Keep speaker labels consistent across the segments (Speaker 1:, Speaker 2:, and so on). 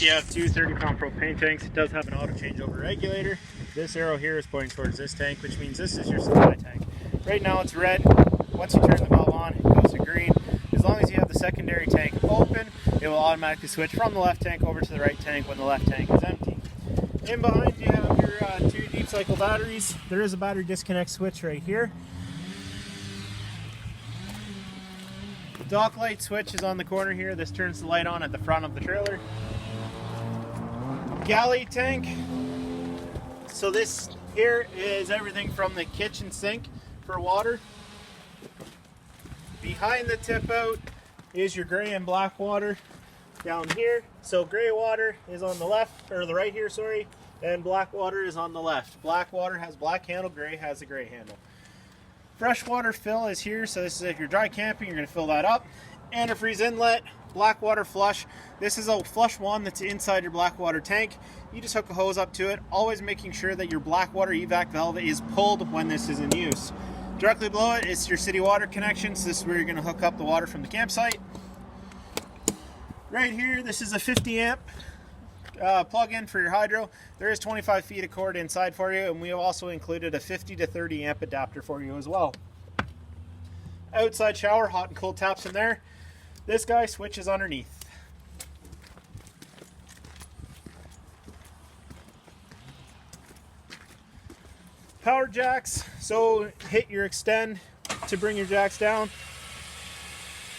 Speaker 1: you have two 30-pound propane tanks. It does have an auto changeover regulator. This arrow here is pointing towards this tank, which means this is your supply tank. Right now it's red. Once you turn the valve on, it goes to green. As long as you have the secondary tank open, it will automatically switch from the left tank over to the right tank when the left tank is empty. In behind you have your two deep cycle batteries. There is a battery disconnect switch right here. Dock light switch is on the corner here. This turns the light on at the front of the trailer. Galley tank. So this here is everything from the kitchen sink for water. Behind the tip out is your gray and black water down here. So gray water is on the left, or the right here, sorry, and black water is on the left. Black water has black handle, gray has a gray handle. Freshwater fill is here, so this is if you're dry camping, you're going to fill that up. Antifreeze inlet, black water flush. This is a flush one that's inside your black water tank. You just hook a hose up to it, always making sure that your black water evac valve is pulled when this is in use. Directly below it is your city water connection, so this is where you're going to hook up the water from the campsite. Right here, this is a 50 amp plug-in for your hydro. There is 25 feet of cord inside for you, and we have also included a 50 to 30 amp adapter for you as well. Outside shower, hot and cold taps in there. This guy switches underneath. Power jacks, so hit your extend to bring your jacks down.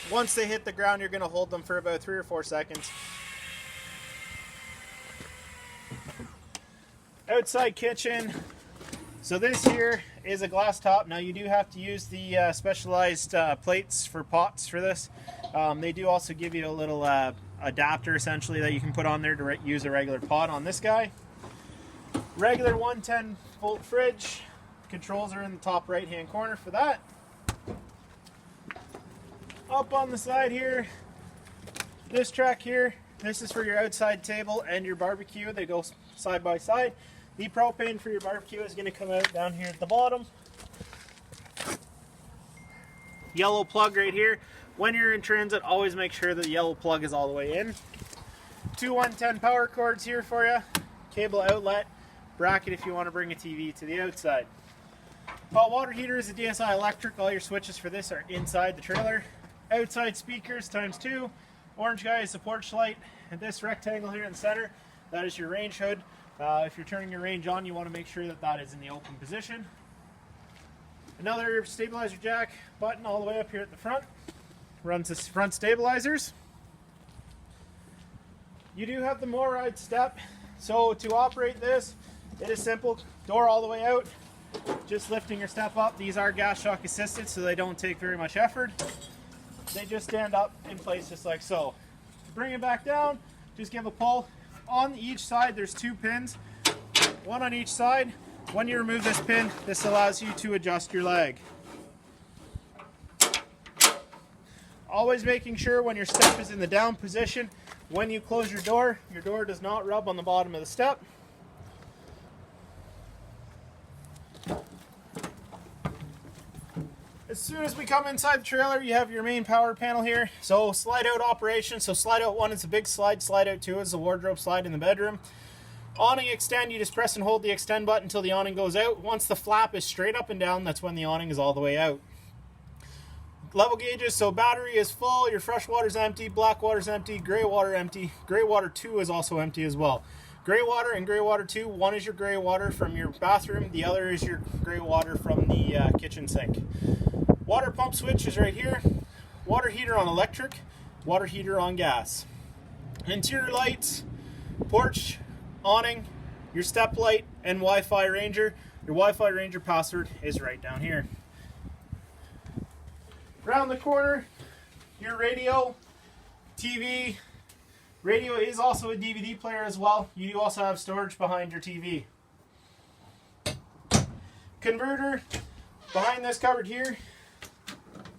Speaker 1: Once they hit the ground, you're going to hold them for about 3 or 4 seconds. Outside kitchen, so this here is a glass top. Now you do have to use the specialized plates for pots for this. They do also give you a little adapter essentially that you can put on there to use a regular pot on this guy. Regular 110 volt fridge. Controls are in the top right hand corner for that. Up on the side here, this track here, this is for your outside table and your barbecue. They go side by side. The propane for your barbecue is going to come out down here at the bottom. Yellow plug right here. When you're in transit, always make sure the yellow plug is all the way in. Two 110 power cords here for you. Cable outlet, bracket if you want to bring a TV to the outside. Hot water heater is a DSI electric. All your switches for this are inside the trailer. Outside speakers ×2. Orange guy is the porch light. And this rectangle here in the center, that is your range hood. If you're turning your range on, you want to make sure that that is in the open position. Another stabilizer jack button all the way up here at the front. Runs the front stabilizers. You do have the MORride step. So to operate this, it is simple. Door all the way out. Just lifting your step up. These are gas shock assisted, so they don't take very much effort. They just stand up in place just like so. To bring it back down, just give a pull. On each side there's 2 pins, one on each side. When you remove this pin, this allows you to adjust your leg. Always making sure when your step is in the down position, when you close your door does not rub on the bottom of the step. As soon as we come inside the trailer, you have your main power panel here. So slide out operation. So slide out 1 is a big slide. Slide out 2 is the wardrobe slide in the bedroom. Awning extend, you just press and hold the extend button until the awning goes out. Once the flap is straight up and down, that's when the awning is all the way out. Level gauges, so battery is full, your fresh water's empty, black water's empty, gray water empty. Gray water 2 is also empty as well. Gray water and gray water 2, one is your gray water from your bathroom, the other is your gray water from the kitchen sink. Water pump switch is right here. Water heater on electric, water heater on gas. Interior lights, porch, awning, your step light, and Wi-Fi Ranger. Your Wi-Fi Ranger password is right down here. Around the corner, your radio, TV. Radio is also a DVD player as well. You do also have storage behind your TV. Converter behind this cupboard here.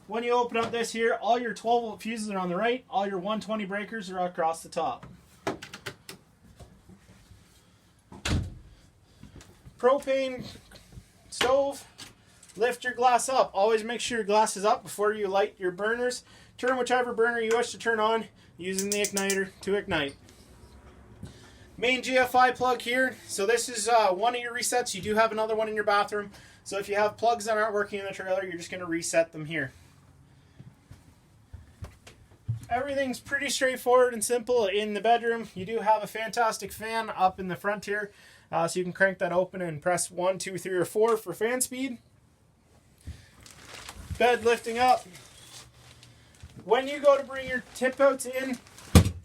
Speaker 1: When you open up this here, all your 12 volt fuses are on the right, all your 120 breakers are across the top. Propane stove, lift your glass up. Always make sure your glass is up before you light your burners. Turn whichever burner you wish to turn on using the igniter to ignite. Main GFI plug here. So this is one of your resets. You do have another one in your bathroom. So if you have plugs that aren't working in the trailer, you're just going to reset them here. Everything's pretty straightforward and simple in the bedroom. You do have a fantastic fan up in the front here. So you can crank that open and press 1, 2, 3, or 4 for fan speed. Bed lifting up. When you go to bring your tip outs in,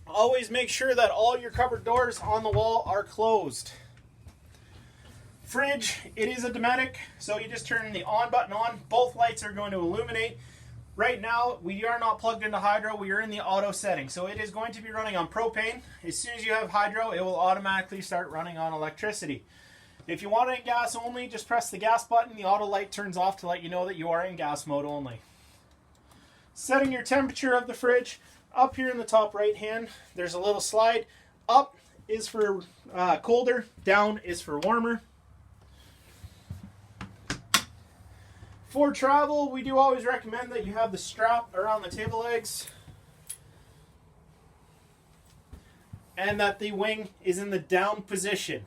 Speaker 1: always make sure that all your cupboard doors on the wall are closed. Fridge, it is a Dometic, so you just turn the on button on. Both lights are going to illuminate. Right now, we are not plugged into hydro. We are in the auto setting, so it is going to be running on propane. As soon as you have hydro, it will automatically start running on electricity. If you want it in gas only, just press the gas button. The auto light turns off to let you know that you are in gas mode only. Setting your temperature of the fridge. Up here in the top right hand, there's a little slide. Up is for colder, down is for warmer. For travel, we do always recommend that you have the strap around the table legs and that the wing is in the down position.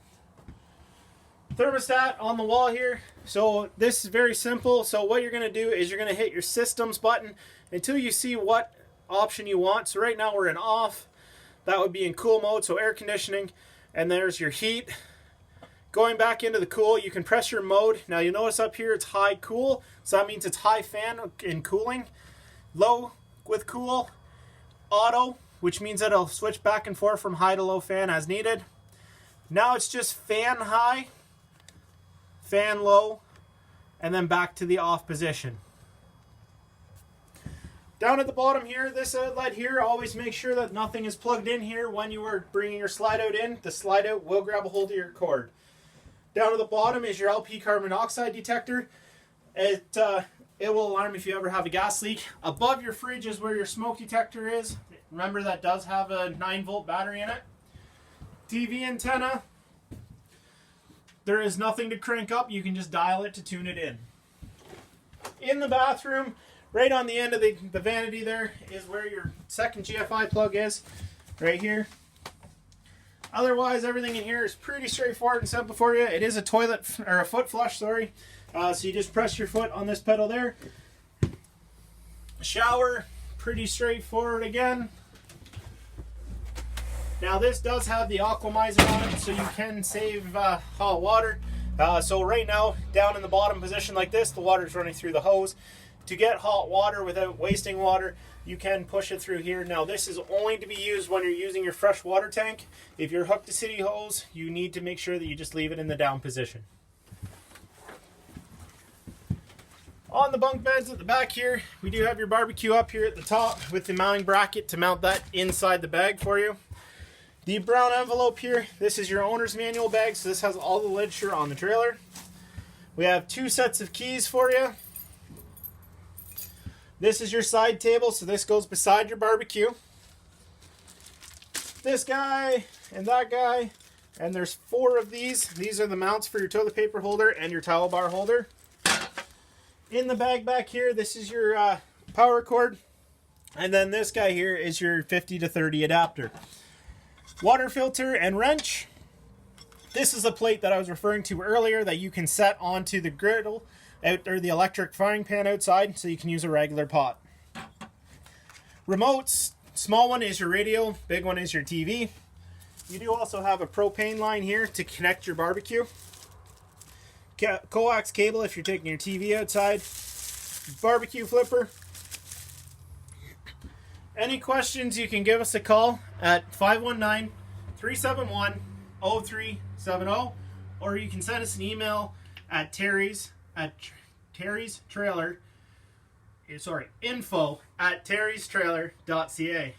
Speaker 1: Thermostat on the wall here. So this is very simple. So what you're going to do is you're going to hit your systems button until you see what option you want. So right now we're in off. That would be in cool mode, so air conditioning. And there's your heat. Going back into the cool, you can press your mode. Now you notice up here it's high cool, so that means it's high fan in cooling. Low with cool. Auto, which means that it'll switch back and forth from high to low fan as needed. Now it's just fan high, fan low, and then back to the off position. Down at the bottom here, this outlet here, always make sure that nothing is plugged in here when you are bringing your slide out in. The slide out will grab a hold of your cord. Down at the bottom is your LP carbon monoxide detector. It will alarm if you ever have a gas leak. Above your fridge is where your smoke detector is. Remember, that does have a 9-volt battery in it. TV antenna. There is nothing to crank up. You can just dial it to tune it in. In the bathroom, right on the end of the vanity there is where your second GFI plug is. Right here. Otherwise, everything in here is pretty straightforward and simple for you. It is a toilet, or a foot flush, sorry. So you just press your foot on this pedal there. Shower, pretty straightforward again. Now this does have the Aquamizer on it, so you can save hot water. So right now, down in the bottom position like this, the water is running through the hose. To get hot water without wasting water, you can push it through here. Now this is only to be used when you're using your fresh water tank. If you're hooked to city hose, you need to make sure that you just leave it in the down position. On the bunk beds at the back here, we do have your barbecue up here at the top with the mounting bracket to mount that inside the bag for you. The brown envelope here, this is your owner's manual bag, so this has all the literature on the trailer. We have 2 sets of keys for you. This is your side table, so this goes beside your barbecue. This guy and that guy, and there's 4 of these. These are the mounts for your toilet paper holder and your towel bar holder. In the bag back here, this is your power cord, and then this guy here is your 50 to 30 adapter. Water filter and wrench. This is a plate that I was referring to earlier that you can set onto the griddle or the electric frying pan outside, so you can use a regular pot. Remotes, small one is your radio, big one is your TV. You do also have a propane line here to connect your barbecue. Coax cable if you're taking your TV outside. Barbecue flipper. Any questions, you can give us a call at 519-371-0370, or you can send us an email at info@terrystrailer.ca.